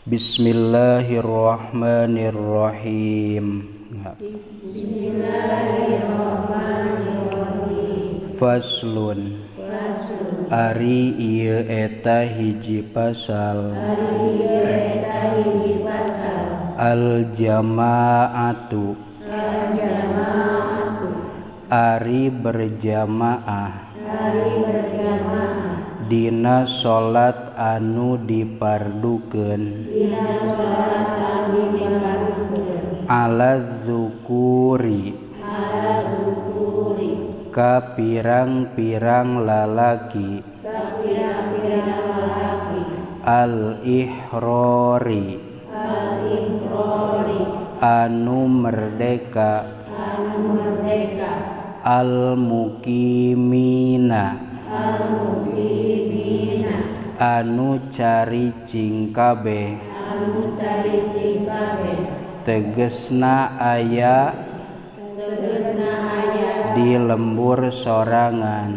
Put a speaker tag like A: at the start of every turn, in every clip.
A: Bismillahirrahmanirrahim. Faslun. Ari ieu eta hiji pasal. Al jamaatu. Ari berjamaah. Dina salat anu dipardukeun. Ala dzukuri. Ka pirang-pirang lalaki. Al ihrori. Anu merdeka. Al mukimina. Anu caricing kabeh. Tegesna aya di lembur sorangan.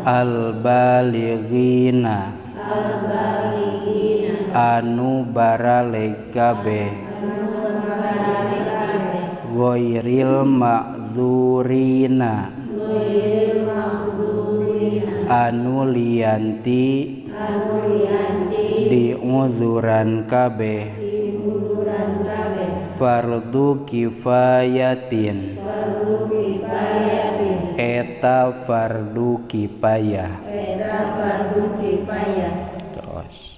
A: Al balighina. Anu baraleg kabeh. Ghairil ma'dzurina. Anu lianti diuzuran kabeh. Fardu kifayatin. Eta fardu kifayah. Terus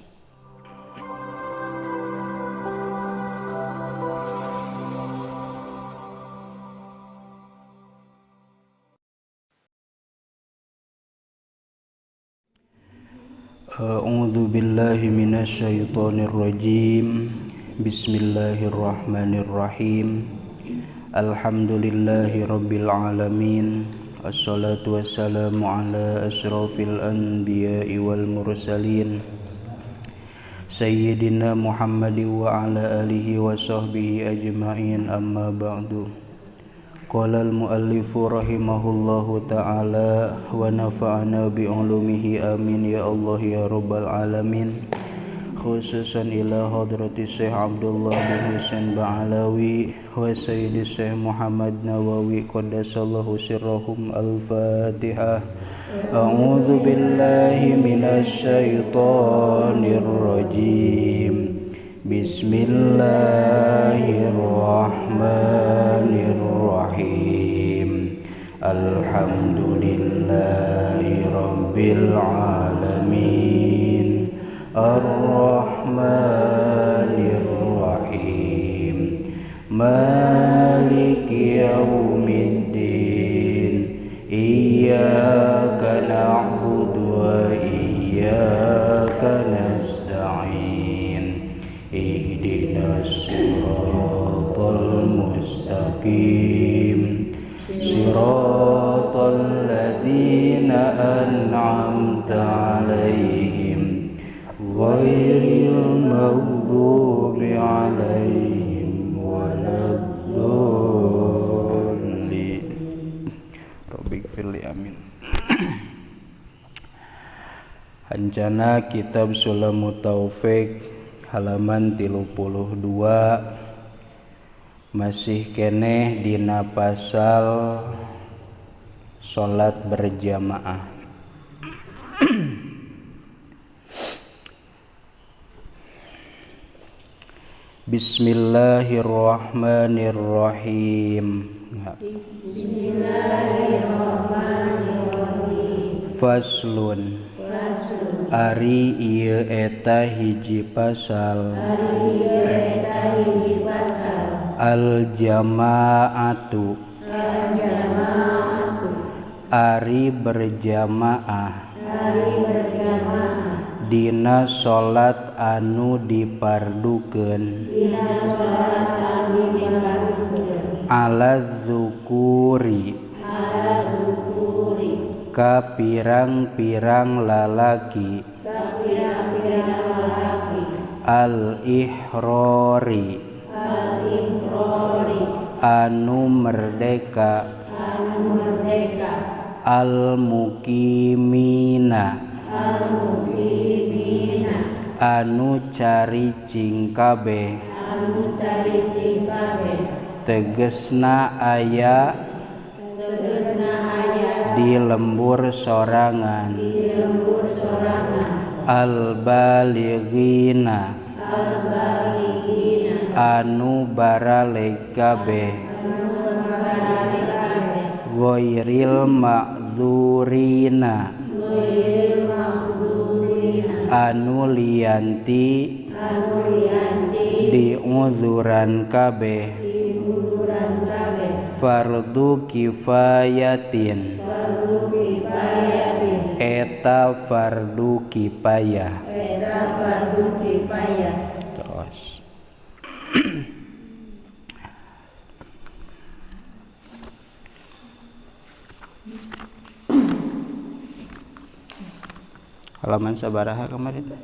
A: A'udzu billahi minasyaitonir rajim. Bismillahirrahmanirrahim. Alhamdulillahi rabbil alamin. Assalatu wassalamu ala asyrafil anbiya'i wal mursalin. Sayyidina Muhammadin wa ala alihi wa sahbihi ajma'in, amma ba'du. Qala al-muallifu rahimahullahu ta'ala wa nafa'ana bi'ulumihi amin ya Allah ya rabbal alamin. Khususan ila hadrati Syekh Abdullah bin Husain Ba'alawi wa Sayyidi Syekh Muhammad Nawawi qaddasallahu sirrahum. Al-Fatihah. A'udzu billahi minasy syaithanir rajim. Bismillahirrahmanirrahim. Alhamdulillahi rabbil alamin. Ar-Rahmanir-Rahim. Maliki yaumiddin. Iyyaka na'budu wa iyyaka nasta'in. Ihdinas siratal mustaqim. Siratal ladzina an'amta 'alaihim ghairil maghdubi 'alaihim waladdallin. Rabbighfirli amin. Hancana kitab Sulamut Taufik halaman 32 masih keneh dina pasal salat berjamaah. Bismillahirrahmanirrahim. Faslun. Ari ieu eta hiji pasal. Al jamaatu. Ari berjamaah. Dina salat anu dipardukeun. Ala dzukuri. Ka pirang-pirang lalaki. Al ihrori. Anu merdeka. Al mukimina. anu caricing kabeh tegesna aya di lembur sorangan al-balighina anu baraleg kabeh ghairil ma'dzurina anu lianti diuzuran kabeh fardu kifayatin eta fardu kifayah. Terus halaman sabaraha kemarin teh?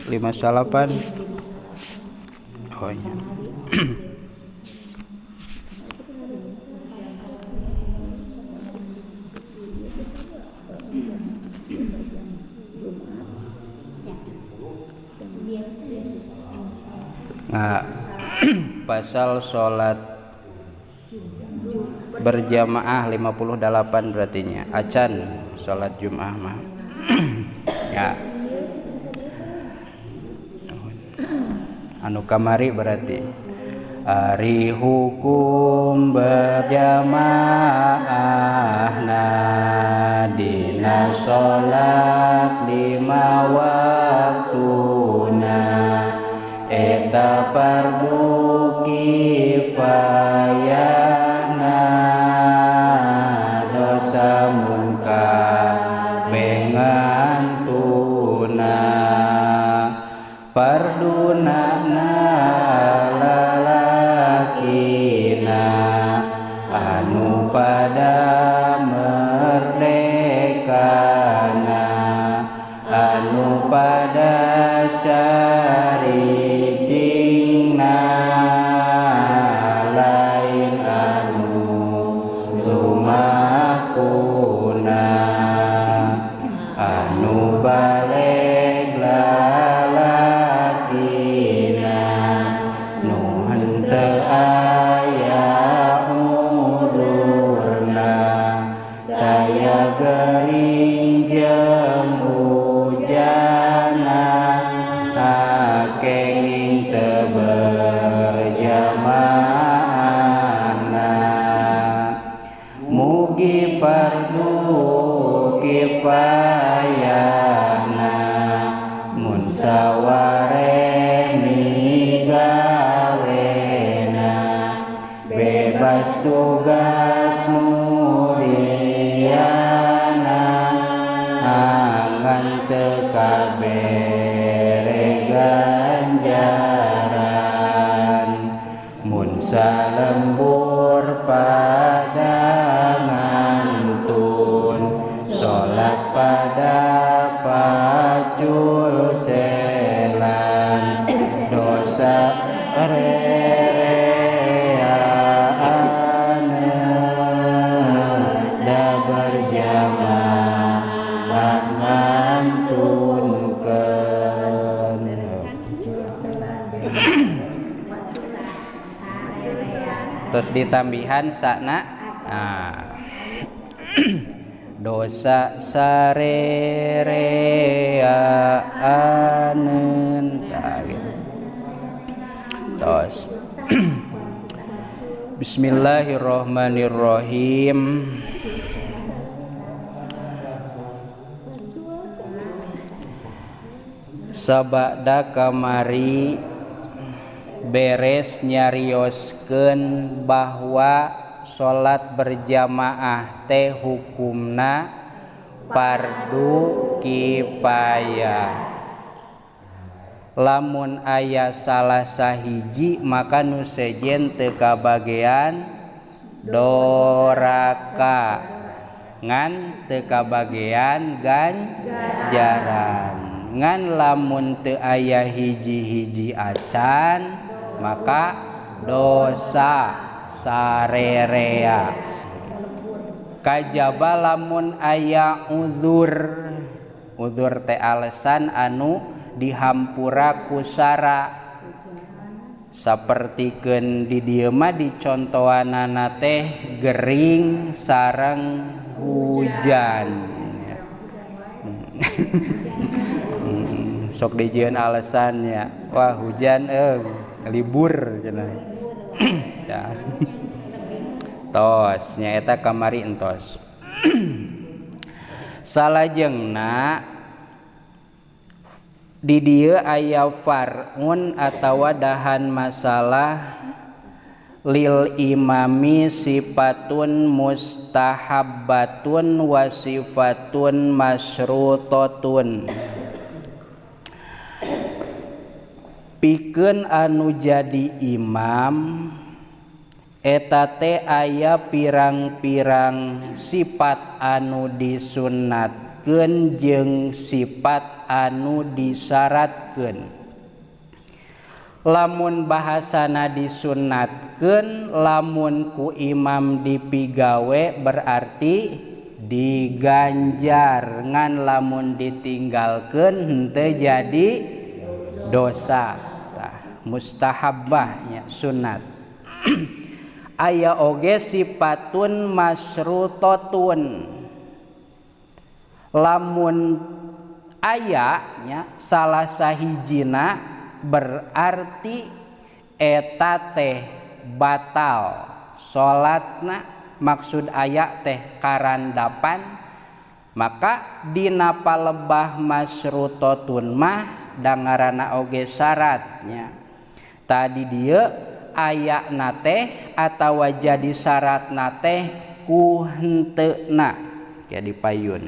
A: 58. Oh iya. Nah, pasal sholat berjamaah 58 berarti nya. Acan sholat Jumat mah. Ya. Anu kamari berarti ari hukum berjamaah dina sholat 5 waktuna eta fardu kifayahna dosa mungkabeh ngantuna farduna lalakina anu pada merdekana anu pada caricingna lain anu lumakuna anu baleg lalakina nu henteu aya udurna daya gering jeung hujana kenging teu berjamaahna mugi fardu kifayahna mun saware migawena bebas tugas mulyana angan teu kabere ganjaran mun salembur pada ngantun sholat pada pacul celan dosa rereane da berjamaah ngantunkeun. Terus ditambihan sakna dosa sarereaneun tah gitu. Terus Bismillahirrahmanirrahim. Sabada kamari beres nyarioskeun bahwa sholat berjamaah teh hukumna fardu kifayah. Lamun aya salah sahiji maka nu sejen teu kabagean doraka ngan teu kabagean ganjaran. Ngan lamun teu aya hiji-hiji acan maka dosa sarerea. kajaba lamun aya uzur teh alasan anu dihampura ku sara sapertikeun di dieu mah dicontohanana teh gering sareng hujan. Sok dijieun alasannya, wah hujan libur cenah. Ya. Tos nyaeta kamari entos. Salajengna di dieu aya far'un atawa dahan masalah lil imami sifatun mustahabbatun wa sifatun masyrutatun. Pikeun anu jadi imam eta teh aya pirang-pirang sifat anu disunnatkeun jeung sifat anu disyaratkeun. Lamun bahasana disunnatkeun lamun ku imam dipigawe berarti diganjar, ngan lamun ditinggalkeun henteu jadi dosa. Mustahabbahnya sunat. Aya oge sifatun masyrutatun. Lamun aya nya salah sahijina berarti eta teh batal salatna, maksud aya teh karandapan, maka dina palebah masyrutatun mah dangarana oge syaratnya. Tadi dieu aya nate atawa jadi syarat nate ku henteuna jadi payun.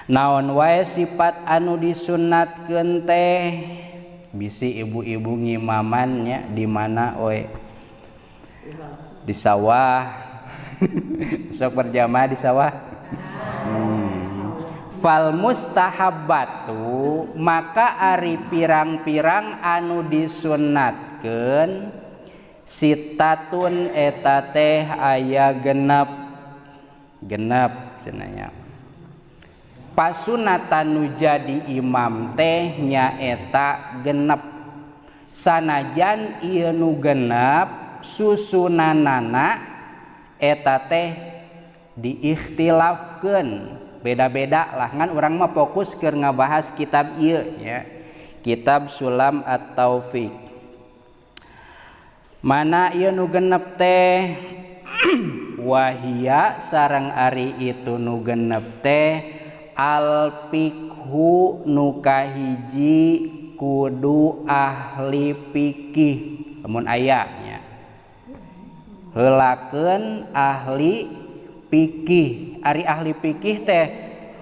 A: Naon wae sifat anu disunnatkeun teh bisi ibu-ibu ngimamannya di mana we di sawah. Sok berjamaah di sawah. Fal mustahabbatu maka ari pirang-pirang anu disunnatkeun sitatun eta teh aya genep cenanya. Pasunatan nu jadi imam teh nyaeta genep. Sanajan ieu nu genep susunanana eta teh diikhtilafkeun, beda-beda lah, ngan urang mah fokus keur ngabahas kitab ieu ya. Kitab Sulam At-Taufiq. Mana ieu nu genep teh? Wahia sareng ari itu nu genep teh al fiqhu nu kahiji kudu ahli fikih. Lamun aya nya. Heulakeun ahli fikih. Ari ahli fikih teh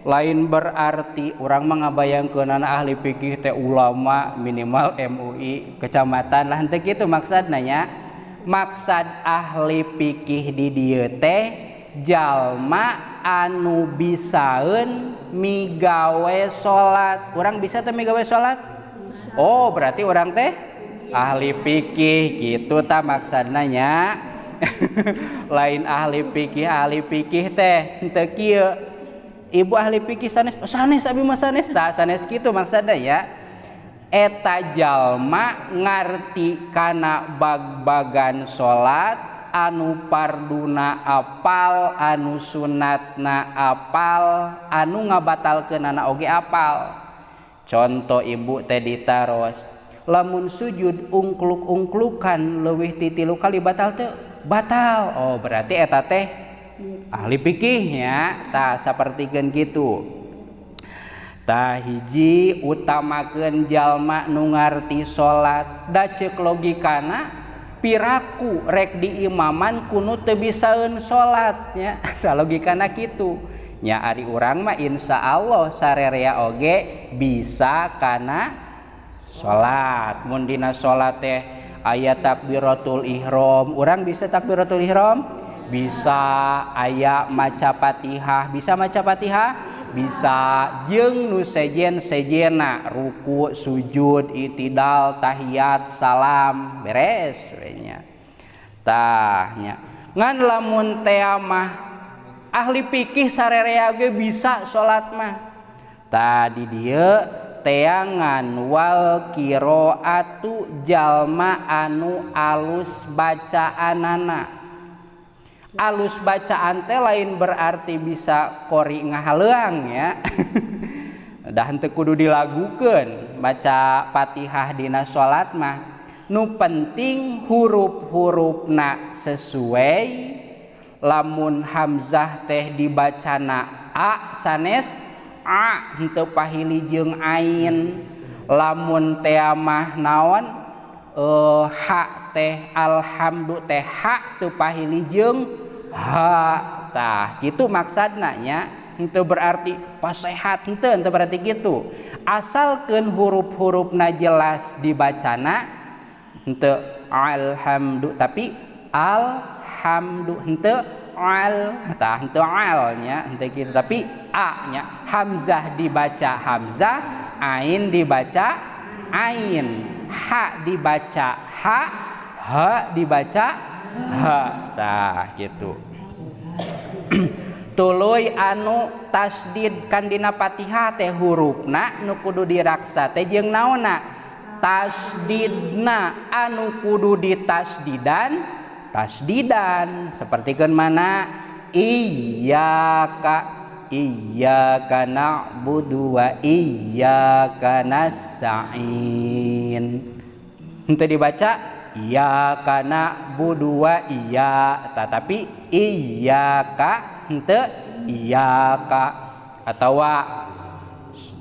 A: lain berarti urang mah ngabayangkeunana ahli fikih teh ulama minimal MUI kecamatan lah, henteu kitu maksudna nya. Maksud ahli fikih di dieu teh jalma anu bisaeun migawe salat. Urang bisa teh migawe salat? Oh, berarti urang teh ahli fikih kitu ta maksudna nya. Lain ahli fikih teh henteu kieu. Ibu ahli fikih sanes abi mah sanes tah sanes kitu maksudna ya. Eta jalma ngarti kana bag-bagan salat anu parduna apal, anu sunatna apal, anu ngabatalkeunana oge apal. Contoh ibu teh ditaros lamun sujud ungkluk-ungklukan leuwih ti 3 kali batal teu? Batal. Oh, berarti eta teh ahli fikih nya. Tah sapertikeun kitu. Tah hiji utamakeun jalma nu ngarti salat. Da ceuk logikana piraku rek diimaman kudu teu bisaeun salat nya. Tah logikana kitu. Nya ari urang mah insyaallah sarerea oge bisa kana salat. Mun dina salat teh aya takbiratul ihram, urang bisa takbiratul ihram? Bisa. Aya maca Fatihah, bisa maca Fatihah? Bisa. Jeung nu sejen-sejena ruku, sujud, itidal, tahiyat, salam, beres we nya. Tah nya. Ngan lamun teh mah ahli fikih sarerea ge bisa salat mah. Tadi dia teangan wal qiraatu jalma anu alus bacaanana. Alus bacaan teh lain berarti bisa kori ngahaleuang ya. Dah henteu kudu dilagukeun baca Fatihah dina salat mah. Nu penting huruf-hurufna sesuai. Lamun hamzah teh dibacana a sanes a henteu pahili jeung ain. Lamun teh mah naon ha teh alhamdu teh ha teu pahili jeung ha. Tah kitu maksudna nya. Henteu berarti pasehat henteu berarti gitu. Asalkeun huruf-hurufna jelas dibacana henteu alhamdu tapi alhamdu henteu al tah henteu al nya henteu kitu tapi a nya. Hamzah dibaca hamzah, ain dibaca ain, ha dibaca ha, ha dibaca ha. Tah gitu. Tuluy anu tasdid kan dina Fatihah teh hurufna nu kudu diraksa teh jeung naonna tasdidna anu kudu ditasdidan tasdidan sapertikeun mana iyyaka na'budu wa iyyaka nasta'in. Henteu dibaca iyyaka na'budu wa iyya tetapi iyyaka henteu iyyaka atawa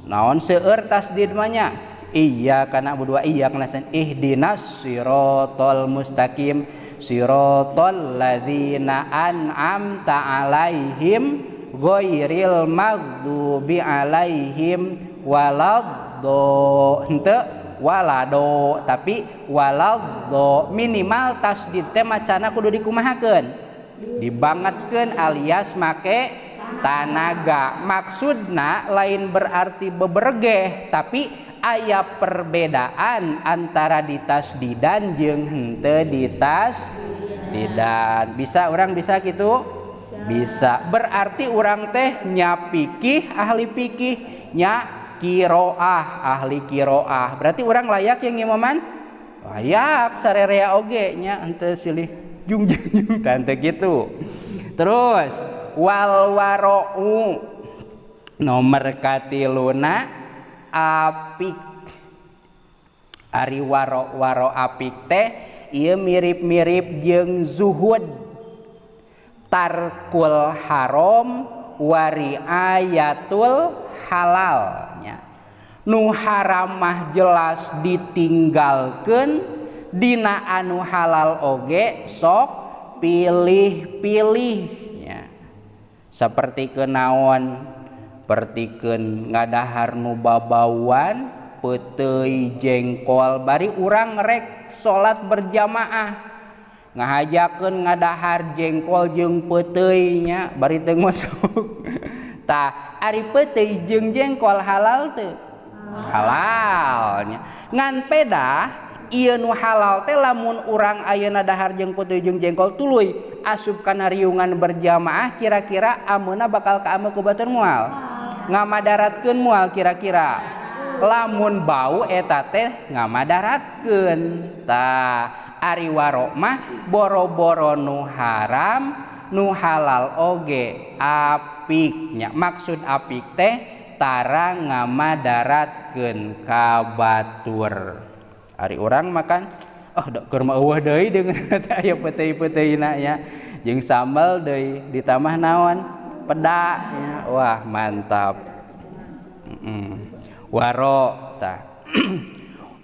A: naon seueur tasdid mah nya iyyaka na'budu wa iyyaka nasta'in ihdinas siratal mustaqim siratal ladzina an'amta 'alaihim ghairil maghdubi 'alaihim waladdo henteu walado tapi waladdo minimal tasdid teh macana kudu dikumahakeun dibangetkeun alias make tanaga. Maksudna lain berarti bebergeh tapi aya perbedaan antara ditasdidan jeung henteu ditasdidan. Bisa urang bisa gitu? Bisa. Berarti urang teh nya fikih ahli fikih, nya qiraah ahli qiraah. Berarti urang layak yang imaman? Layak sarerea oge nya henteu silih jung tante gitu. Terus wal wara'u nomor katiluna apik. Ari waro apik teh ieu mirip-mirip jeung zuhud, tarkul haram wariayatul halalnya. Nu haram mah jelas ditinggalkeun, dina anu halal oge sok pilih-pilih ya. Saperti kenaon pertikeun ngadahar nu babauan peuteuy jengkol bari urang rek salat berjamaah ngahajakeun ngadahar jengkol jeung peuteuy nya bari teu masuk. Tah ari peuteuy jeung jengkol halal teu? Halal nya. Ngan pedah ieu nu halal teh lamun urang ayeuna dahar jeung peuteuy jeung jengkol tuluy asup kana riungan berjamaah kira-kira ameuna bakal kaameu ku batur moal ngamadaratkeun moal kira-kira lamun bau eta teh ngamadaratkeun. Tah ari waro mah boro-boro nu haram nu halal oge apik nya. Maksud apik teh tara ngamadaratkeun ka batur. Ari urang makan keur mah eueuh deui dengan aya peuteuy-peuteuina nya jeung sambal deui ditambah naon peda nya. Wah mantap. Waro tah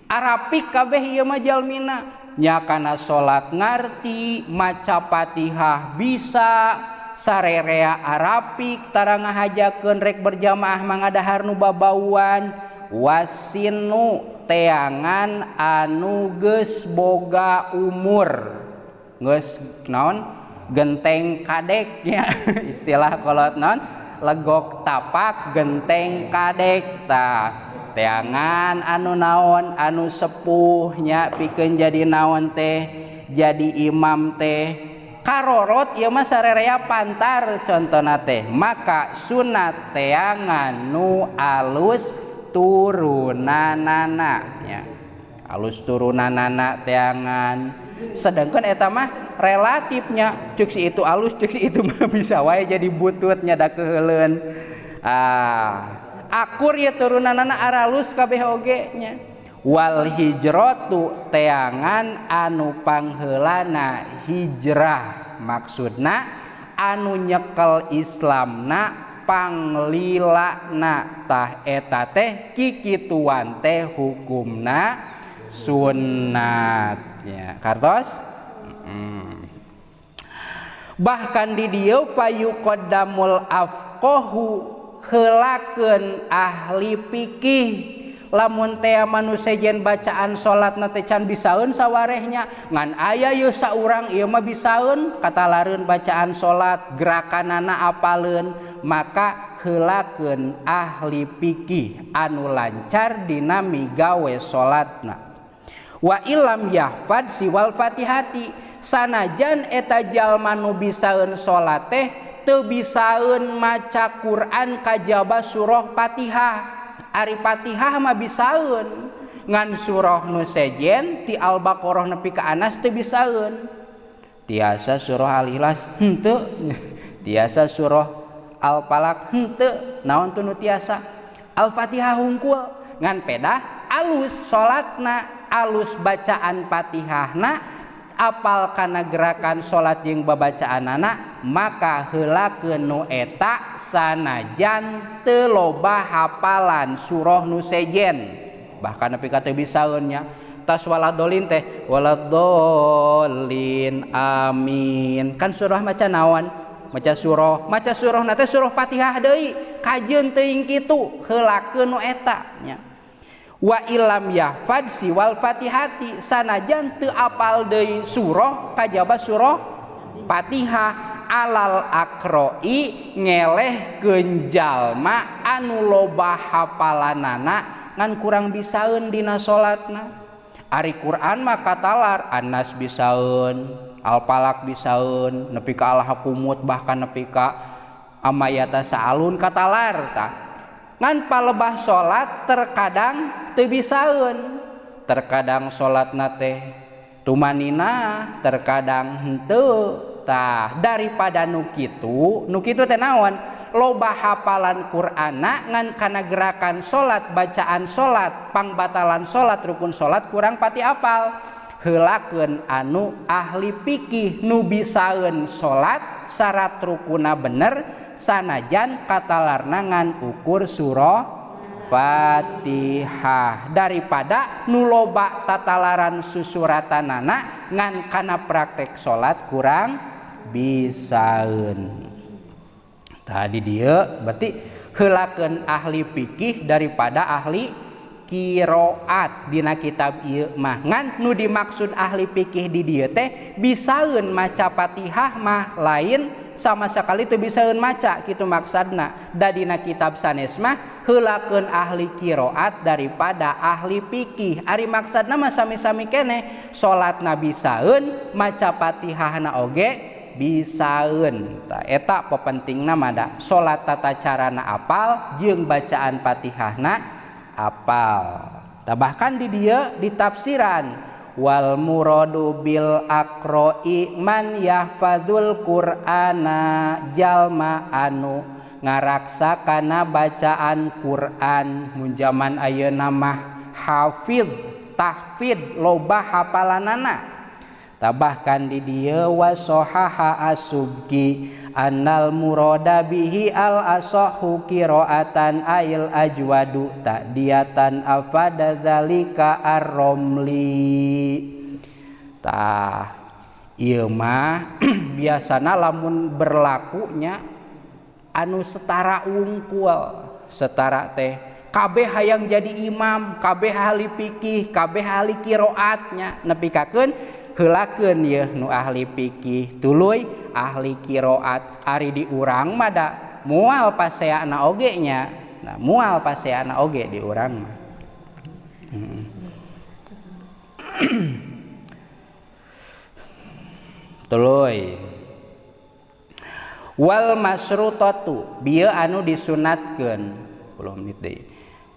A: arapik kabeh ieu mah jalmina nya kana salat ngarti maca Fatihah bisa sarerea arapik tara ngahajakeun rek berjamaah mangadahar nu babauan wasinu teangan anu geus boga umur geus naon genteng kadek nya istilah kolot naon legok tapak genteng kadek. Tah teangan anu naon anu sepuh nya pikeun jadi naon teh jadi imam teh karorot ieu mah sarerea pantar contona teh maka sunat teangan nu alus turunanana nya alus turunanana teangan sedangkan eta mah relatifnya ceuk si itu alus ceuk si itu mah bisa wae jadi butut nyada keheuleuan akur ya turunanana aralus kabeh oge nya wal hijratu teangan anu pangheulana hijrah maksudna anu nyekel Islamna panglilana tah eta teh kikituan teh hukumna sunnat ya kartos bahkan di dieu fayuqaddamul afqahu heulakeun ahli fikih lamun teh manusia jen bacaan salatna teh can bisaeun sawarehnya ngan aya ieu saurang ieu mah bisaeun katalareun bacaan salat gerakanana apaleun maka heulakeun ahli fikih anu lancar dina migawe salatna wa illam yahfad siwal fatihati sanajan eta jalma nu bisaeun salat teh teu bisaeun maca Quran kajaba surah Fatihah ari Fatihah mah bisaeun ngan surah nu sejen ti Al-Baqarah nepi ka Anas teu bisaeun tiasa surah Al-Ikhlas henteu tiasa surah Al-Falaq henteu naon tu nu tiasa Al-Fatihah hungkul ngan pedah alus salatna alus bacaan Fatihahna apal kana gerakan salat jeung babacaanana maka heulakeun nu eta sanajan teu loba hafalan surah nu sejen bahkan nepi ka teu bisaeun nya tas waladolin teh waladolin amin kan surah maca naon maca surah na teh surah Fatihah deui kajeun teuing kitu heulakeun nu eta nya wa illam yahfad siwal fatihati sanajan teu apal deui surah kajaba surah Fatihah alal akroi ngelehkeun jalma anu loba hafalanana ngan kurang bisaeun dina salatna ari Quran mah katalar An-Nas bisaeun Al-Falaq bisaeun nepi ka Al-Hakumut bahkan nepi ka amayata sa'alun katalar tah ngan palebah salat terkadang teu bisaeun terkadang salatna teh tumanina terkadang henteu tah daripada nu kitu teh naon loba hafalan Qur'ana ngan kana gerakan salat bacaan salat pangbatalan salat rukun salat kurang pati apal heulakeun anu ahli fikih nu bisaeun salat syarat rukunna bener sanajan katalarna ngan ukur surah Fatihah daripada nu loba tatalaran susuratanana ngan kana praktek salat kurang bisaeun tadi dia berarti heulakeun ahli fikih daripada ahli qiraat dina kitab ieu mah ngan nu dimaksud ahli fikih di dieu teh bisaeun maca Fatihah mah lain sama sekali teu bisaeun maca kitu maksudna da dina kitab sanes mah heulakeun ahli qiraat daripada ahli fikih ari maksudna mah sami-sami keneh salatna bisaeun maca Fatihahna oge bisaeun tah eta pepentingna mah da salat tata carana apal jeung bacaan Fatihahna apal tah bahkan di dieu di tafsiran wal muradu bil aqra'i man yahfadzul qur'ana jalma anu ngaraksa kana bacaan Quran mun jaman ayeuna mah hafid tahfid loba hafalanana tabahkan di dieu wa sahaha asubki annal murada bihi al asahhu qiraatan ail ajwadu ta'diyatan afada zalika ar-romli tah ieu mah biasana lamun berlakunya anu setara wungkul setara teh kabeh hayang jadi imam kabeh ahli fikih kabeh ahli qiraatnya nepi kakeun heulakeun ye nu ahli fikih tuluy ahli qiraat ari di urang mah da moal paseana oge nya nah moal paseana oge di urang mah tuluy Wal masrutatu bieu anu disunatkeun 10 menit deui.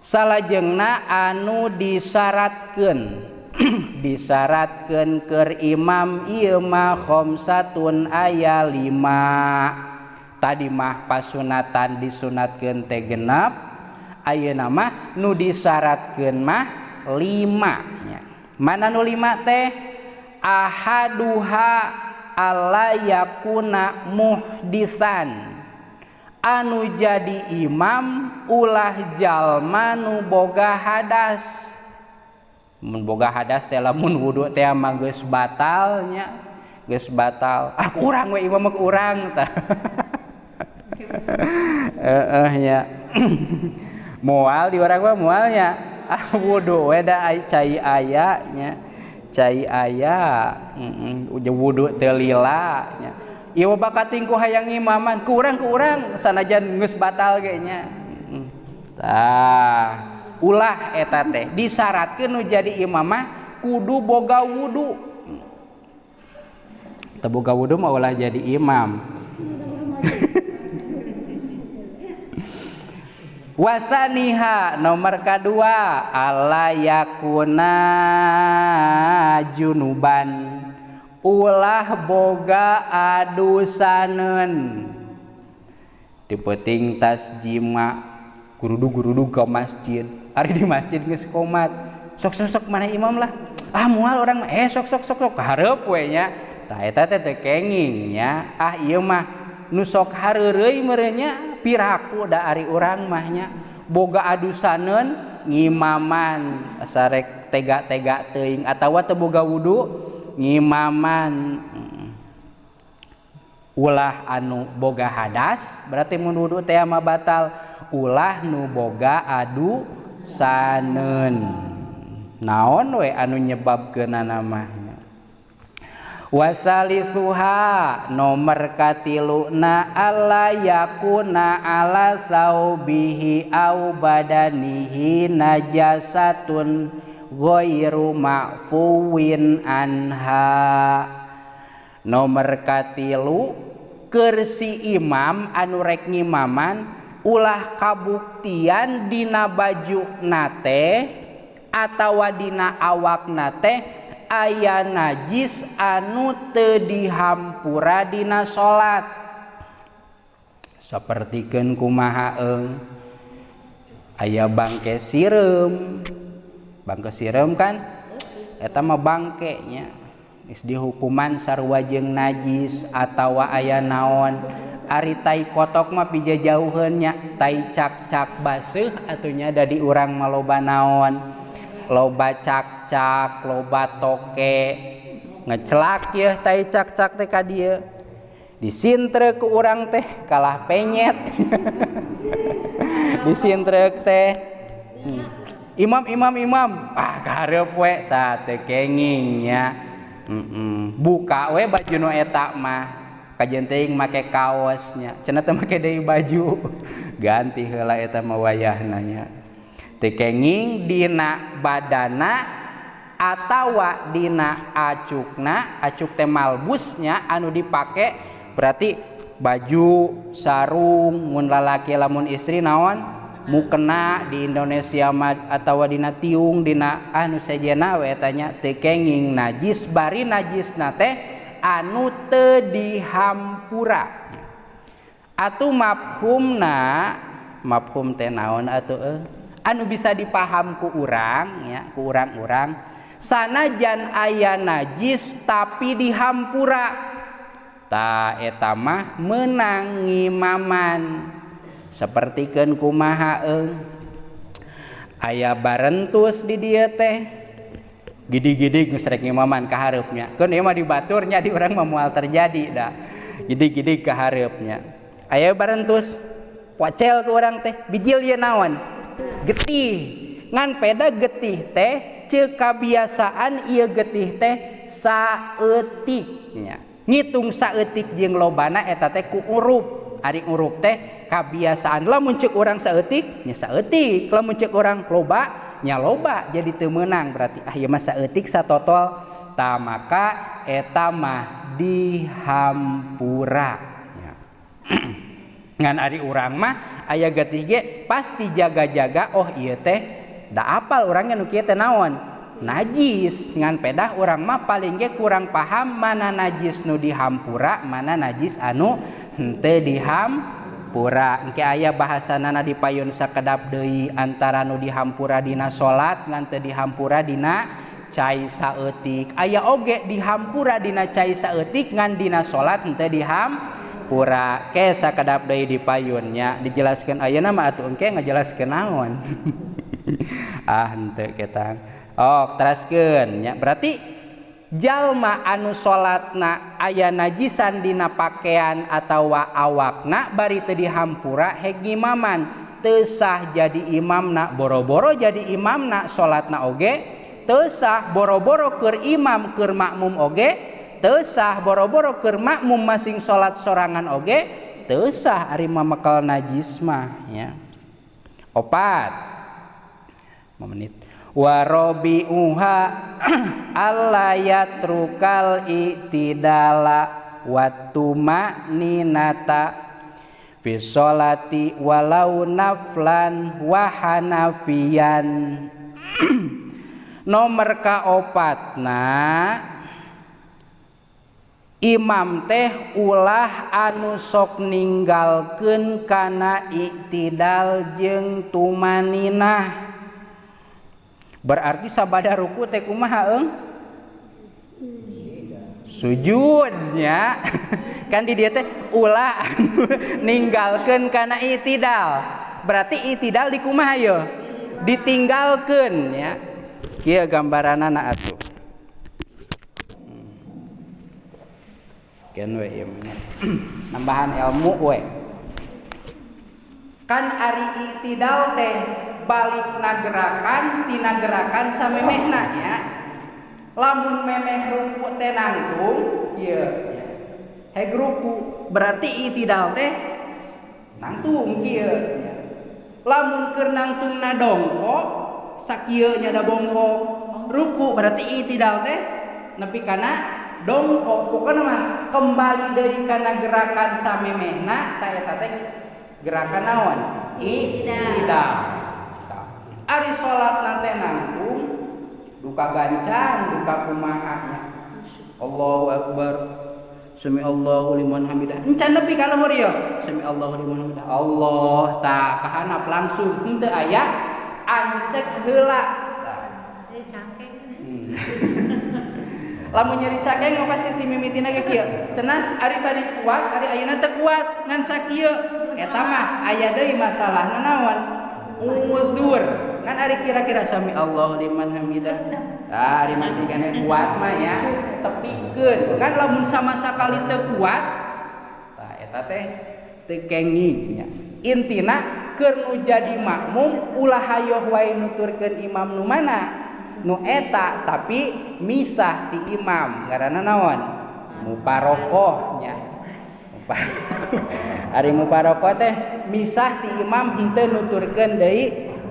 A: Salajengna anu disyaratkeun disyaratkeun keur imam ieu mah khamsatun aya 5. Tadi mah pasunatan disunatkeun teh genep, ayeuna mah nu disyaratkeun mah 5 nya. Mana nu 5 teh? Ahaduha alla yakuna muhdisan, anu jadi imam ulah jalma nu boga hadas. Mun boga hadas teh lamun wudu teh mah geus batal nya, geus batal. Ah urang we imam ke urang tah. Nya. Moal di urang mah moal nya. Ah wudu we da cai aya nya. Cai aya, wudu teu lila nya. Ieu bakat tingku hayang imaman ku urang sanajan geus batal ge nya. Tah ulah eta teh disyaratkeun nu jadi imam mah kudu boga wudu. Teu boga wudu mah ulah jadi imam. Wasaniha nomor kadua alla yakuna junuban, ulah boga adusaneun. Dipenting tasjima gurudu ke masjid. Ari di masjid geus qomat. Sok mana imam lah. Ah moal urang mah sok hareup we nya. Tah eta teh teu kenging nya. Ah ieu mah nu sok hareureui meureun nya piraku da ari urang mah nya. Boga adusaneun ngimaman sarek tega-tega teuing atawa teu boga wudu ngimaman. Ulah anu boga hadas berarti mun wudu teh mah batal. Ulah nu boga adu saneun. Naon we anu nyebabkeunana mah? Wasalisuha nomor katiluna alla yakuna ala saubihi au badanihi najasatun ghairu ma'fuwin anha. Nomor katilu keur si imam anu rek ngimaman ulah kabuktian dina bajuna teh atawa dina awakna teh aya najis anu teu dihampura dina salat. Sapertikeun kumaha aya bangke sireum. Bangke sireum kan eta mah bangke nya. Geus dihukuman sarua jeung najis atawa aya naon. Ari tai kotok mah pija jauheun nya, tai cak-cak baseuh atunya da di urang mah loba naon, loba cak-cak, loba toke, ngecelak yeuh tai cak-cak teh ka dieu. Disintreuk ku urang teh kalah penyet. Disintreuk teh imam, ah kahareup we tah teu kenging nya. Buka we baju nu eta mah. Kajian teuing make kaosnya, cenah teu make deui baju. Ganti heula eta mah wayahna nya. Teu kenging dina badana atawa dina acukna, acuk teh malbusnya anu dipake berarti baju, sarung, mun lalaki lamun istri naon? Mukena di Indonesia mah atawa dina tiung dina anu sejenna we eta nya teu kenging najis bari najisna teh anu teu dihampura. Atuh mafhumna, mafhum teh naon atuh anu bisa dipaham ku urang ya, ku urang-urang sanajan aya najis tapi dihampura. Ta eta mah meunang ngimaman. Sapertikeun kumaha aya barentus di dieu teh gidig-gidig geus rek ngimaman ka hareupnya. Keun ieu mah dibaturnya di urang mah moal terjadi da. Gidig-gidig ka hareupnya. Aya barentus pocel ku urang teh, bijil ieu naon? Getih. Ngan peda getih teh ceuk kabiasaan ieu getih teh saeutik nya. Ngitung saeutik jeung lobana eta teh ku urup. Ari urup teh kabiasaan lamun ceuk urang saeutik nya saeutik, lamun ceuk urang loba nya loba, jadi teu meunang berarti ieu mah saeutik satotol. Ta maka eta mah dihampura nya. ngan ari urang mah aya getih ge pasti jaga-jaga oh ieu teh da apal urangnya nu kieu teh naon najis ngan pedah urang mah paling ge kurang paham mana najis nu dihampura mana najis anu henteu dihampura engke aya bahasanana dipayun sakedap deui antara nu dihampura dina salat ngan teu dihampura dina cai saeutik aya oge dihampura dina cai saeutik ngan dina salat henteu dihampura ke sakedap deui dipayunnya dijelaskeun ayeuna mah atuh engke ngajelaskeun naon henteu kita teraskeun nya berarti jalma anu salatna aya najisan dina pakaian atawa awakna bari teu dihampura heg imaman teu sah jadi imamna boro-boro jadi imamna salatna oge teu sah boro-boro keur imam keur makmum oge teu sah boro-boro keur makmum masing salat sorangan oge teu sah ari mamekal najis mah ya. 4 menit warabiuha allayatrukal i'tidala watuma ninata fi sholati walau naflan wa hanafiyan nomor kaopatna imam teh ulah anu sok ninggalkeun kana iktidal jeung tumaninah berarti sabada ruku teh kumaha sujudnya kan di dieu teh ulah anu ninggalkeun kana iktidal berarti iktidal di kumaha ye ditinggalkeun ya. Kieu gambaranana atuh. Keun we ieu nambahan ilmu we. Kan ari iktidal teh balikna gerakan tina gerakan samemehna nya. Lamun memeh ruku teh nangtung ieu nya. Heg ruku berarti iktidal teh nangtung kieu nya. Lamun keur nangtungna dongkok sakieu nya da bongkok ruku berarti iktidal teh nepi kana dongkok pokona mah kembali deui kana gerakan samemehna ta eta teh gerakan naon iktidal ari salat teh nangtung duka gancang duka kumaha nya Allahu akbar sami Allahu liman hamidah encan nepi ka luhur ieu sami Allahu liman hamidah Allah ta kahanap langsung henteu aya ancek heula nyeri cangkeng lamun nyeri cangkeng pasti timimitina ge kieu cenah ari tadi kuat ari ayeuna teu kuat ngan sakieu eta mah aya deui masalahna naon udzur ngan ari kira-kira sami Allahu liman hamidah ari masih kene kuat mah ya tepikeun ngan lamun sama sakali teu kuat tah eta teh teu kenging nya intina keur nu jadi makmum ulah hayoh wae nuturkeun imam nu mana nu eta tapi misah ti imam ngaranna naon muparokoh nya ari muparokoh teh misah ti imam henteu nuturkeun deui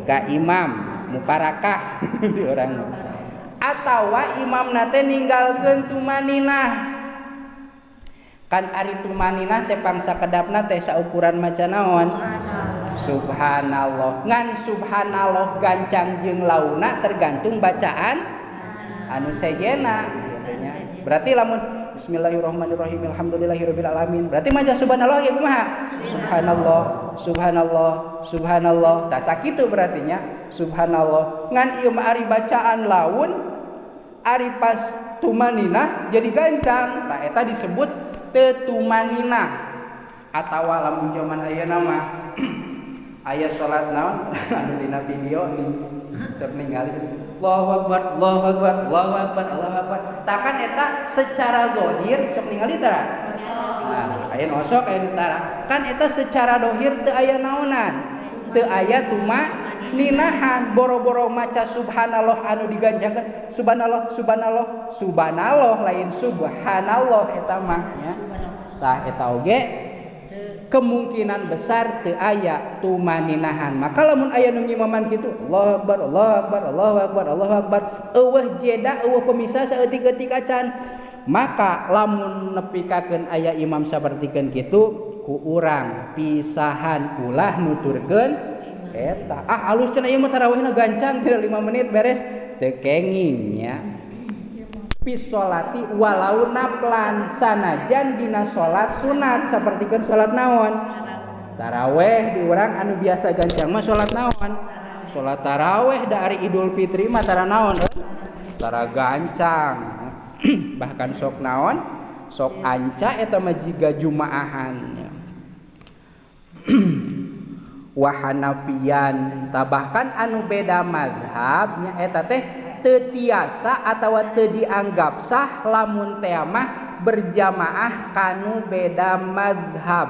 A: ka imam muparakah di urang atawa imamna teh ninggalkeun tumaninah kan ari tumaninah teh pangsa kedapna teh saukuran maca naon subhanallah ngan subhanallah gancang jeung launa tergantung bacaan anu sejena berarti lamun bismillahirrahmanirrahim alhamdulillahirabbil alamin berarti maca subhanallah ya kumaha subhanallah subhanallah subhanallah tah sakitu berarti nya subhanallah ngan ieu mah ari bacaan laun ari pas tumaninah jadi gancang tah eta disebut teu tumaninah atawa lamun zaman ayeuna mah aya salat naon anu dina video nih sok ningali Allahu akbar Allahu akbar Allahu akbar Allahu akbar takan eta secara zahir sok ningali tara nah aya nosok aya nu tara kan eta secara zahir teu aya naonan teu aya tumaninahan boro-boro maca subhanallah anu digancangkeun subhanallah subhanallah subhanallah lain subhanallah eta mah nya tah eta oge kemungkinan besar teu aya tumaninahan maka lamun aya nu ngimaman kitu Allahu akbar Allahu akbar Allahu akbar Allahu akbar eueuh jeda eueuh pemisah saeutik-eutik acan maka lamun nepikakeun aya imam sapertikeun kitu ku urang pisahan ulah nuturkeun eta. Alus cenah ieu mah tarawihna gancang 5 menit beres teu kenging nya. Pis sholati walau naplan sanajan dina salat sunat sapertikeun salat naon? Taraweh di urang anu biasa gancang mah salat naon? Salat taraweh da ari Idul Fitri mah tara naon? Tara gancang. Bahkan sok naon? Sok anca eta mah jiga jumaahan. Wa Hanafiyan tabahkan anu beda mazhab nya eta teh teu tiasa atawa teu dianggap sah lamun teh mah berjamaah kanu beda mazhab.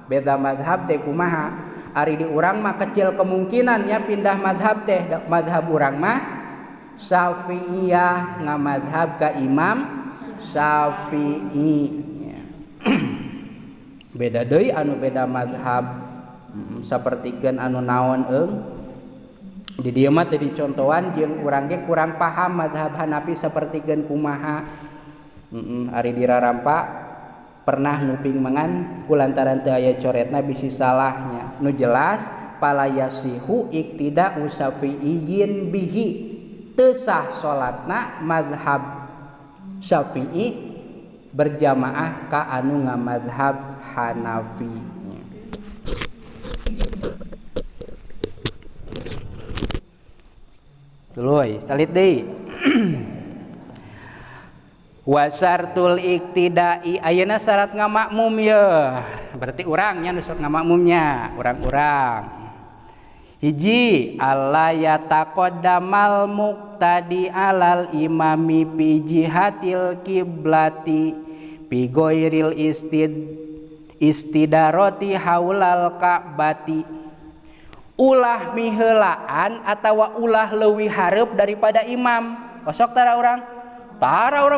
A: Beda mazhab teh kumaha? Ari di urang mah kecil kemungkinannya pindah mazhab teh. Mazhab urang mah Syafi'iyah ngamadhab ka Imam Syafi'i. Beda deui anu beda mazhab sapertikeun anu naon di dieu mah teu dicontohan jeung urang ge kurang paham mazhab Hanafi sapertikeun kumaha. Ari dirarampa pernah nuping mangan kulantaran teu aya coretna bisi salahnya. Nu jelas palayasihu iktida Syafi'iyyin bihi teu sah salatna mazhab Syafi'i berjamaah ka anu ngamadhab Hanafi. Tuluy salit deui. Wasartul iktidai ayeuna syarat ngamakmum ye. Berarti urangnya nu sok ngamakmumnya, urang-urang. Hiji alla yataqaddamal muqtadi alal imami fi jihatil kiblati fi ghairil istidarati haulal ka'bati. Ulah miheulaan atawa ulah leuwih hareup daripada imam. Osok tara urang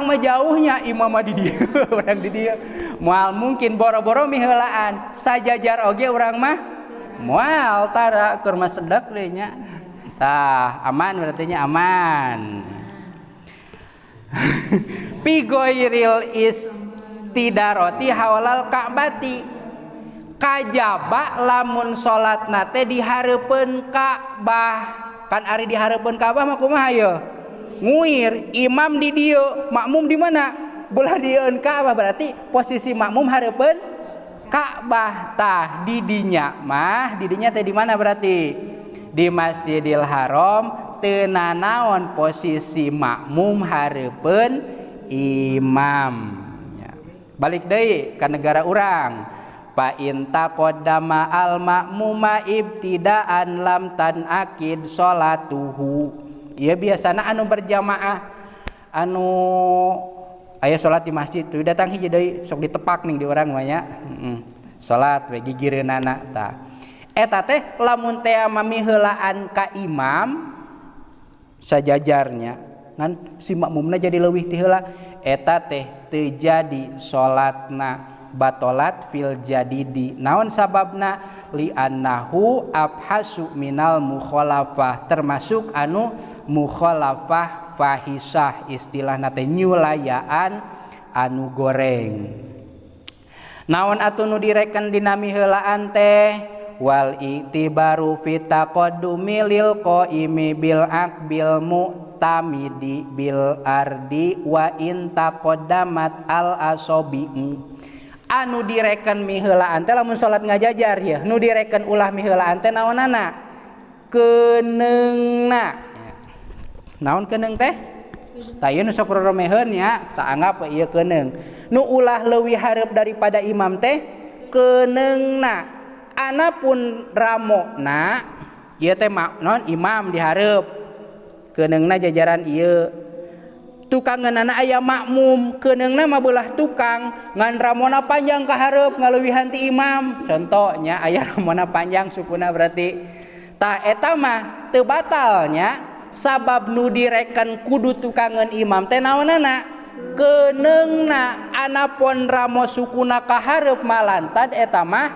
A: mah jauhnya imam mah di dieu urang di dieu. Moal mungkin boro-boro miheulaan sajajar oge urang mah moal tara keur mah sedek deui nya. Tah aman berarti nya aman. Pi ghairil istidarati haulal ka'bati. Kajaba lamun salatna teh dihareupeun Ka'bah. Kan ari dihareupeun Ka'bah mah kumaha ye? Nguir, imam di dieu, makmum di mana? Belah dieun Ka'bah, berarti posisi makmum hareupeun Ka'bah. Tah di dinya mah, di dinya teh di mana berarti? Di Masjidil Haram teu nanaon posisi makmum hareupeun imam. Balik deui ka negara urang. Fa in taqaddama al ma'muma ibtidaan lam tanakid sholatuhu. Ieu biasana anu berjamaah anu aya salat di masjid tuh datang hiji deui sok ditepak ning di urang mah nya. Salat we gigireunana tah. Eta teh lamun teh mamiheulaan ka imam sajajarnya ngan si makmumna jadi leuwih ti heula eta teh teu jadi salatna. Batolat fil jadidi naon sababna li annahu abhasu minal mukhalafah termasuk anu mukhalafah fahisah istilahna teh nyulayaan anu goreng. Naon atuh nu direken dina miheulaan teh wal itibaru fi taqaddumi lil qaimi bil aqbil mu'tamidi bil ardi wa in taqaddamat al asabi. Anu direken miheulaan teh lamun salat ngajajar ya nu direken ulah miheulaan teh naonana keneungna. Naon keneung teh? Tah ieu nu sok romeheun nya tah anggap ieu keneung. Nu ulah leuwih hareup daripada imam teh keneungna. Anapun ramona ieu teh naon imam dihareup keneungna jajaran ieu. Tukangeunana aya makmum keneungna mah beulah tukang ngan ramona panjang ka hareup ngaleuwihan ti imam contohnya aya ramona panjang sukuna berarti tah eta mah teu batal nya sabab nu direken kudu tukangeun imam teh naonana keneungna anapun ramo sukuna ka hareup malantad eta mah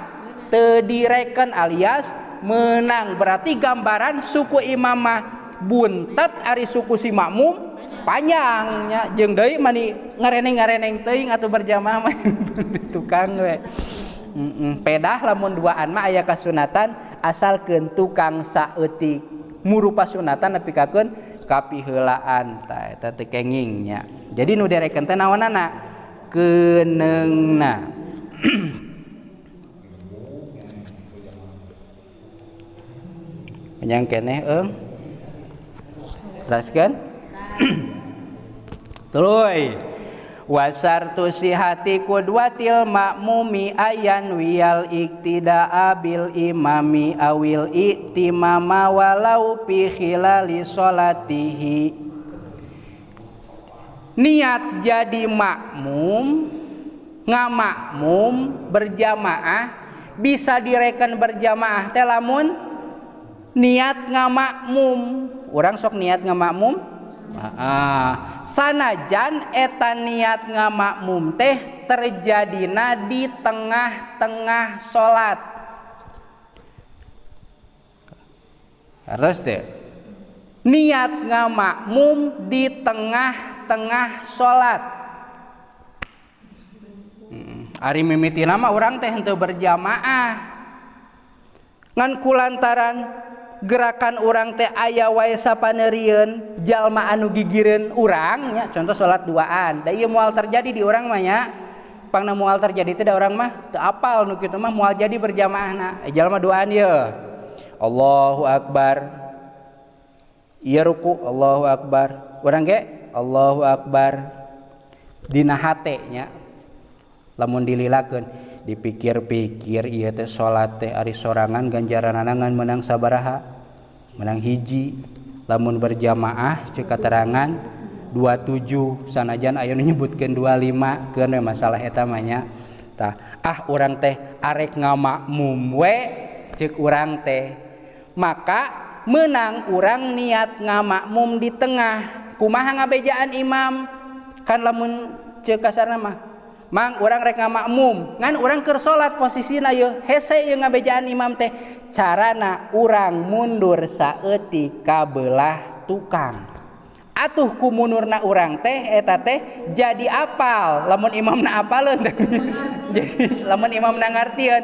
A: teu direken alias menang berarti gambaran suku imam mah buntet ari suku si makmum panjangnya jeung deui mani ngareneng-ngareneng teuing atuh berjamaah mah tukang we. Pedah lamun duaan mah aya kasunatan asalkeun tukang saeutik murupa sunatan nepikakeun kapiheulaan tah eta teh kenging nya. Jadi nu dereken teh naonana keneungna. Yang keneh teraskeun tuluy wasartu sihati qudwatil ma'mumi ayan wiyal iktida'a bil imami awil iktimama walau fi khilali sholatihi. Niat jadi makmum ngamakmum berjamaah bisa direken berjamaah teh lamun niat ngamakmum. Urang sok niat ngamakmum sanajan eta niat ngamakmum teh terjadina di tengah-tengah salat. Harus teh niat ngamakmum di tengah-tengah salat. Ari mimitina mah urang teh henteu berjamaah ngan kulantaran gerakan urang teh aya wae sapaneurieun jalma anu gigireun urang nya, contoh salat duaan da ieu moal terjadi di urang mah nya, pangna moal terjadi teh da urang mah teu apal nu kitu mah moal jadi berjamaahna. Jalma duaan ieu Allahu akbar ieu ruku Allahu akbar urang ge Allahu akbar dina hate nya lamun dililakeun dipikir-pikir ieu teh salat teh ari sorangan ganjaranna ngan menang sabaraha? Menang hiji. Lamun berjamaah ceuk katerangan 27 sanajan aya nu nyebutkeun 25 keun we masalah eta mah nya. Tah urang teh arek ngamakmum we ceuk urang teh. Maka menang urang niat ngamakmum di tengah. Kumaha ngabejaan imam? Kan lamun ceuk kasarna mah mang urang rek ngamakmum ngan urang keur salat posisina ieu hese ieu ngabejaan imam teh carana urang mundur saeutik ka beulah tukang atuh ku mundurna urang teh eta teh jadi apal lamun imamna apaleun jadi lamun imamna ngartieun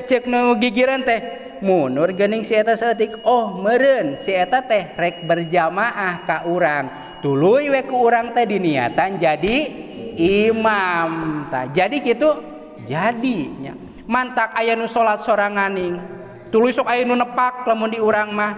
A: ceuk nu gigireun teh mundur geuning si eta saeutik oh meureun si eta teh rek berjamaah ka urang tuluy we ku urang teh diniatan jadi imam tah jadi kitu jadinya mantak aya nu salat soranganing tuluy sok aya nu nepak lamun di urang mah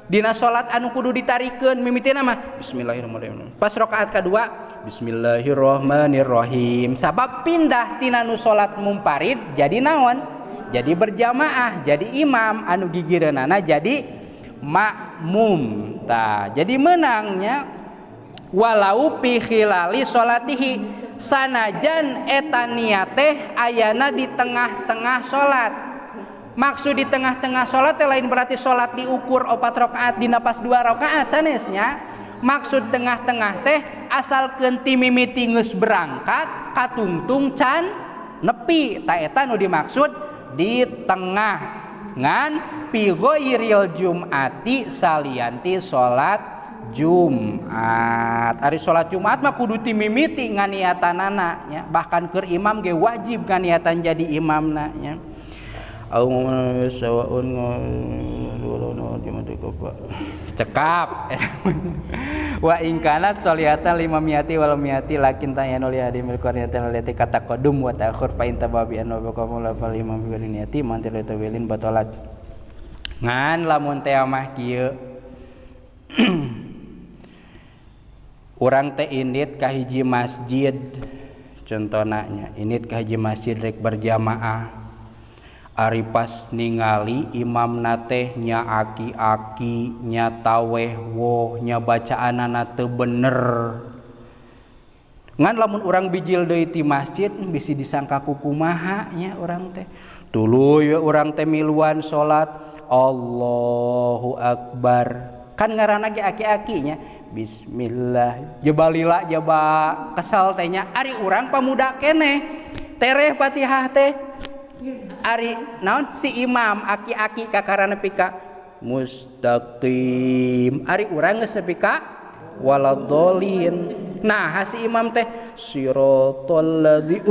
A: dina salat anu kudu ditarikeun mimitina mah bismillahirrahmanirrahim pas rakaat kadua bismillahirrahmanirrahim sabab pindah tina nu salat mumparid jadi naon jadi berjamaah jadi imam anu gigireunana jadi makmum tah jadi menangnya walau fi khilali sholatihi sanajan eta niat teh ayana di tengah-tengah salat. Maksud di tengah-tengah salat teh lain berarti salat diukur 4 rakaat dina pas 2 rakaat sanesnya. Maksud tengah-tengah teh asalkeun ti mimiti geus berangkat katungtung can nepi ta eta nu dimaksud di tengah ngan fi ghairil jumati salianti salat Jumat. Ari salat Jumat mah kudu ti mimiti nganiatanana nya. Bahkan keur imam ge wajib nganiatan jadi imamna nya. Cekap. Wa in kanat sholihatan 500 wal miati lakin tayanul yadi mil qaryatin allati kataqaddum wa ta'khur fa in tababian wa baqamul fal imam bi niati mantil tawilin batalat. Ngan lamun teh mah kieu urang teh indit ka hiji masjid contona nya indit ka hiji masjid rek berjamaah ari pas ningali imamna teh nya aki-aki nya taweh woh nya bacaanana teu bener ngan lamun urang bijil deui ti masjid bisi disangka kumaha nya urang teh tuluy urang teh miluan salat Allahu akbar kan ngaranna ge aki-aki nya bismillah jebalila jeba kesal tehnya ari urang pamuda keneh tereh Fatihah teh ari naon si imam aki-aki kakarana pika mustaqim ari urang geus nepi ka waladhdallin Nah hasi imam teh sirotol ladzi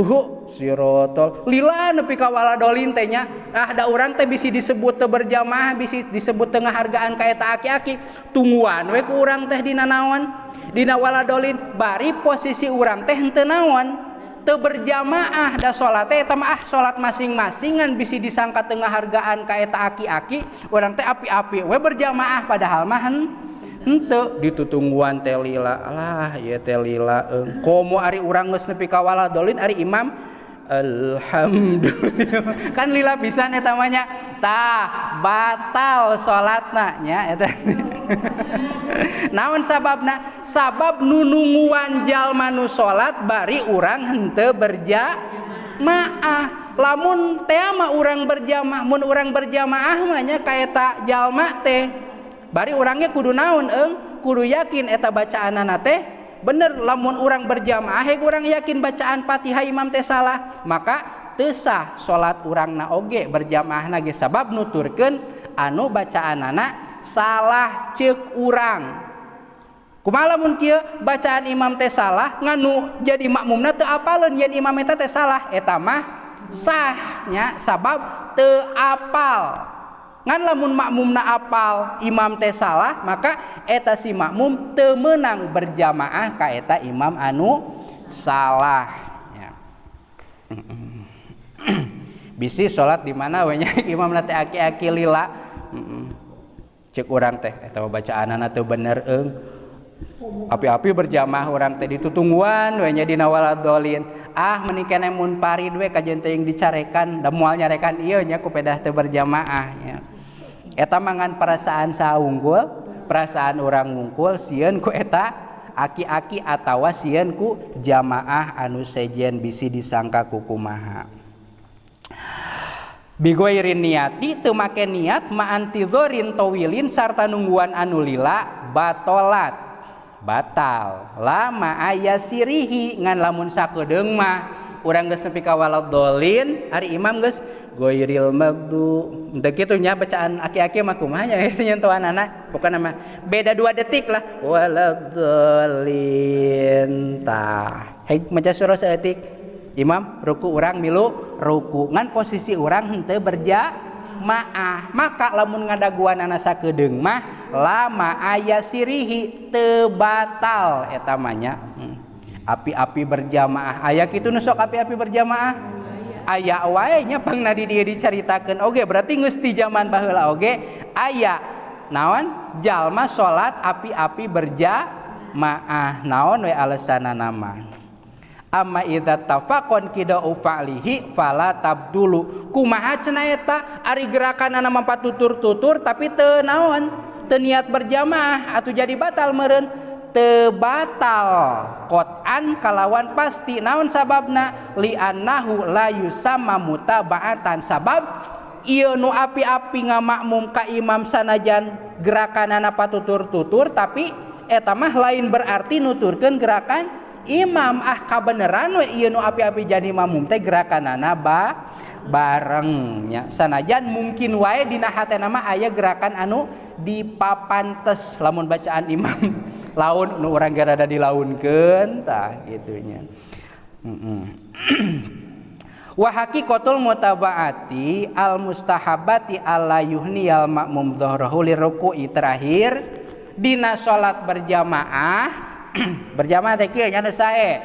A: sirotol lila nepi ka waladolin teh nya. Da urang teh bisi disebut teu berjamaah, bisi disebut teu ngahargaan ka eta aki-aki, tungguan we ku urang teh dina naon, dina waladolin. Bari posisi urang teh henteu naon, teu berjamaah da salat teh eta mah salat masing-masingan bisi disangka teu ngahargaan ka eta aki-aki, urang teh api-api we berjamaah padahal mah henteu ditutungguan teh lila. Alah ieu teh lila komo ari urang geus nepi ka waladolin ari imam alhamdulillah kan lila pisan eta mah nya tah batal salatna nya eta naon sababna? Sabab nunungguan jalma nu salat bari urang henteu berjamaah. Lamun teh mah urang berjamaah, mun urang berjamaah mah nya ka eta jalma teh bari urangnya kudu naon kudu yakin eta bacaanana teh bener. Lamun urang berjamaah urang yakin bacaan Fatihah imam teh salah, maka teu sah salat urangna oge berjamaahna ge sabab nuturkeun anu bacaanana salah ceuk urang. Kumaha lamun kieu bacaan imam teh salah nganu jadi makmumna teu apaleun yen imam eta teh salah, eta mah sahnya sabab teu apal. Ngan lamun makmumna apal imam teh salah, maka eta si makmum teu meunang berjamaah ka eta imam anu salah ya. Bisi salat di mana we nya imamna teh aki-aki lila, ceuk urang teh eta bacaanana teu bener api-api berjamaah urang teh ditutungguan we nya dina waladolin. Meuni keneh mun parid we kajen teh yang dicarekan da moal nyarekan ieu nya ku pedah teu berjamaah nya. Eta mangan perasaan saunggul, perasaan urang ngungkul sieun ku eta aki-aki atawa sieun ku jamaah anu sejen bisi disangka ku kumaha. Bigoirin niati teu make niat ma'antidzorin tawilin sarta nungguan anu lila batolat batal lama aya sirihi ngan lamun sakedeung mah urang geus nepi ka waladolin ari imam geus goiril magdu teu kitu nya bacaan aki-aki mah kumaha nya nyentuhanana bukan nama beda 2 detik lah waladolin tah hei maca surah saeutik imam ruku urang milu ruku ngan posisi urang henteu berjamaah, maka lamun ngadaguanana sakedeung mah lama aya sirihi teu batal eta mah nya. Api-api berjamaah aya kitu nu sok api-api berjamaah aya wae nya pangna di dieu dicaritakeun oge berarti geus ti zaman baheula oge aya naon jalma salat api-api berjamaah naon we alesanana mah. Amma idza tafaqon kida'u fa'lihi fala tabdulu. Kumaha cenah eta ari gerakanana mah patutur-tutur tapi teu naon teu niat berjamaah atuh jadi batal meureun teu batal qot'an kalawan pasti. Naon sababna? Li annahu la yusamma mutaba'atan, sabab ieu nu api-api ngamakmum ka imam sanajan gerakanana patutur-tutur tapi eta mah lain berarti nuturkeun gerakan imam. Kabeneran we ieu nu api-api jadi makmum teh gerakanana bareng nya. Sanajan mungkin wae dina hatena mah aya gerakan anu dipapantes lamun bacaan imam laun nu urang ge rada dilaunkeun tah kitu nya. Wa haqiqatul mutabaati al mustahabati alla yuhniyal makmum dhahrahu liruku'i. Terakhir dina salat berjamaah berjamaah teh kieu nya sae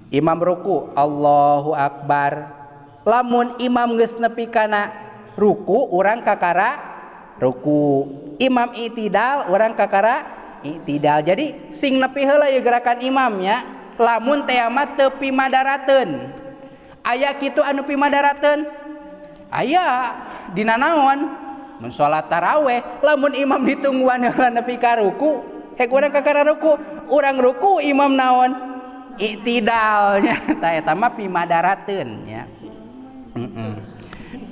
A: imam ruku Allahu akbar, lamun imam geus nepi kana ruku urang kakara ruku, imam i'tidal urang kakara i'tidal. Jadi sing nepi heula ye gerakan imamnya. Lamun teh mah teu pimadarateun aya kitu anu pimadarateun aya dina naon mun salat tarawih lamun imam ditungguan heula nepi ka ruku hek urang kakara ruku urang ruku imam naon i'tidalnya tah eta mah pimadarateun nya.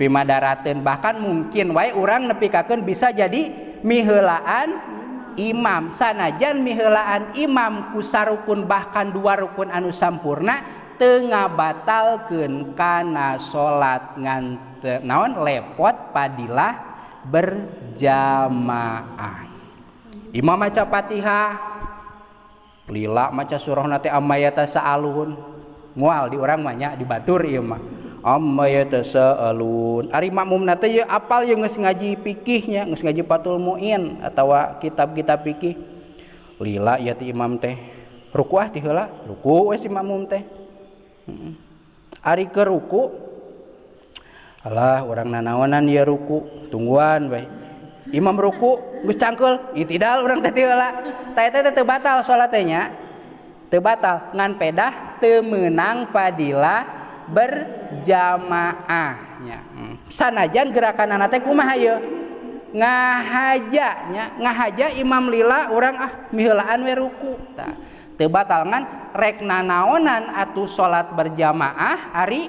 A: Pimadarateun bahkan mungkin wae urang nepikakeun bisa jadi miheulaan imam. Sanajan miheulaan imam ku sarukun bahkan 2 rukun anu sampurna teu ngabatalkeun kana salat ngan naon lepot padilah berjamaah. Imam maca Fatihah lila maca surah nate ammayata sa'alun mual di urang mah nya di batur ieu mah ammayata sa'alun ari makmum nate ye apal ye geus ngaji fikihnya geus ngaji Fathul Muin atawa kitab-kitab fikih lila ya ti imam teh ruku ti heula ruku we si makmum teh ari keur ruku alah urang nanaonan ya ruku tungguan bae imam ruku geus cangkeul itidal urang teh heula tah eta teh teu batal salat teh nya teu batal ngan pedah teu meunang fadilah berjamaahnya sanajan gerakanana teh kumaha ye ngahaja imam lila urang miheulaan we ruku tah teu batal ngan rek nanaonan atuh salat berjamaah ari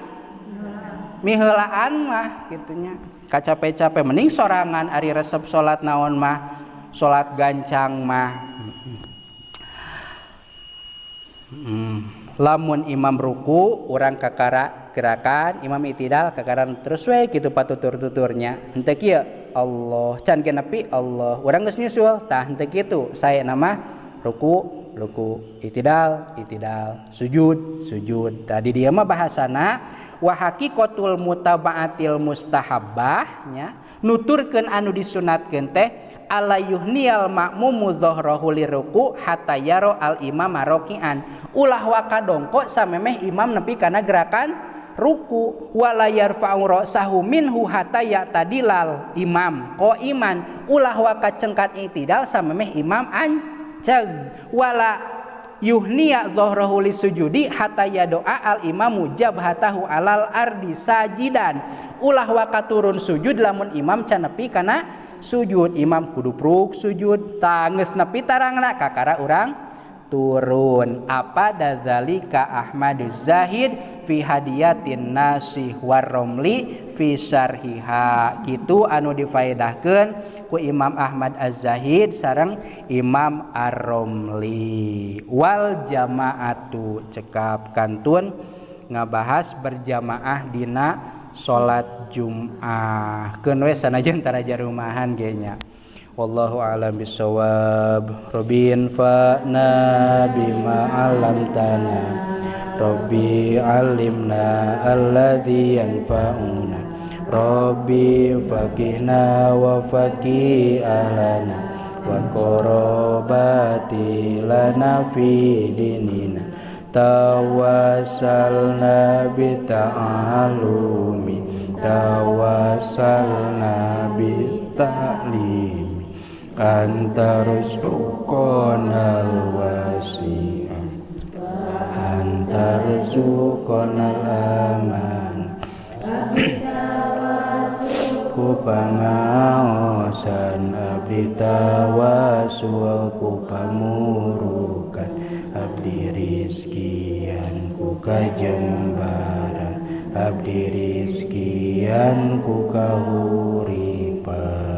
A: miheulaan mah gitunya kacape-cape mending sorangan ari resep salat naon mah salat gancang mah lamun imam ruku urang kakara gerakan imam itidal kakaran terus we kitu patutur-tuturnya henteu kieu Allah can genepi Allah urang geus nyusul tah henteu kitu sae nama ruku itidal sujud tadi dia mah bahasana wa haqiqatul mutaba'atil mustahabbah nya nuturkeun anu disunatkeun teh ala yuhniyal ma'mumu dhahrahu liruku hatta yaro al imam raki'an ulah wa kadongko samemeh imam nepi kana gerakan ruku wala yarfa'u ra'sahu minhu hatta ya'tadilal imam qaiman ulah wa kacengkat itidal samemeh imam anceg wala yuhniya dhahrahu lisujudi hatta yadoa al imamu jabhatahu alal ardi sajidan ulah wa katurun sujud lamun imam can nepi kana sujud imam kudu pruk sujud tanggeus nepi tarangna kakara urang turun apa dazalika Ahmaduz Zahid fi hadiyatin nasih warromli fi syarhiha kitu anu difaedahkeun ku Imam Ahmad Az-Zahid sareng Imam Ar-Romli wal jamaatu cekap kantun ngabahas berjamaah dina salat Jumat keun we sanajan taraja rumahan ge nya wallahu a'lam bissawab rabbin fa'na bima 'allamtana rabbi 'allimna alladzi yanfa'una rabbi faqihna wa faqih ahlana wa qarabati lana fi dinina tawassalna bi ta'allumi tawassalna bi ta'lim antarzuqonal wasi'ah antarzuqonal aman ku pangaosan abdi tawasul ku pamurukan abdi rizkian ku kajembaran abdi rizkian ku kahuripan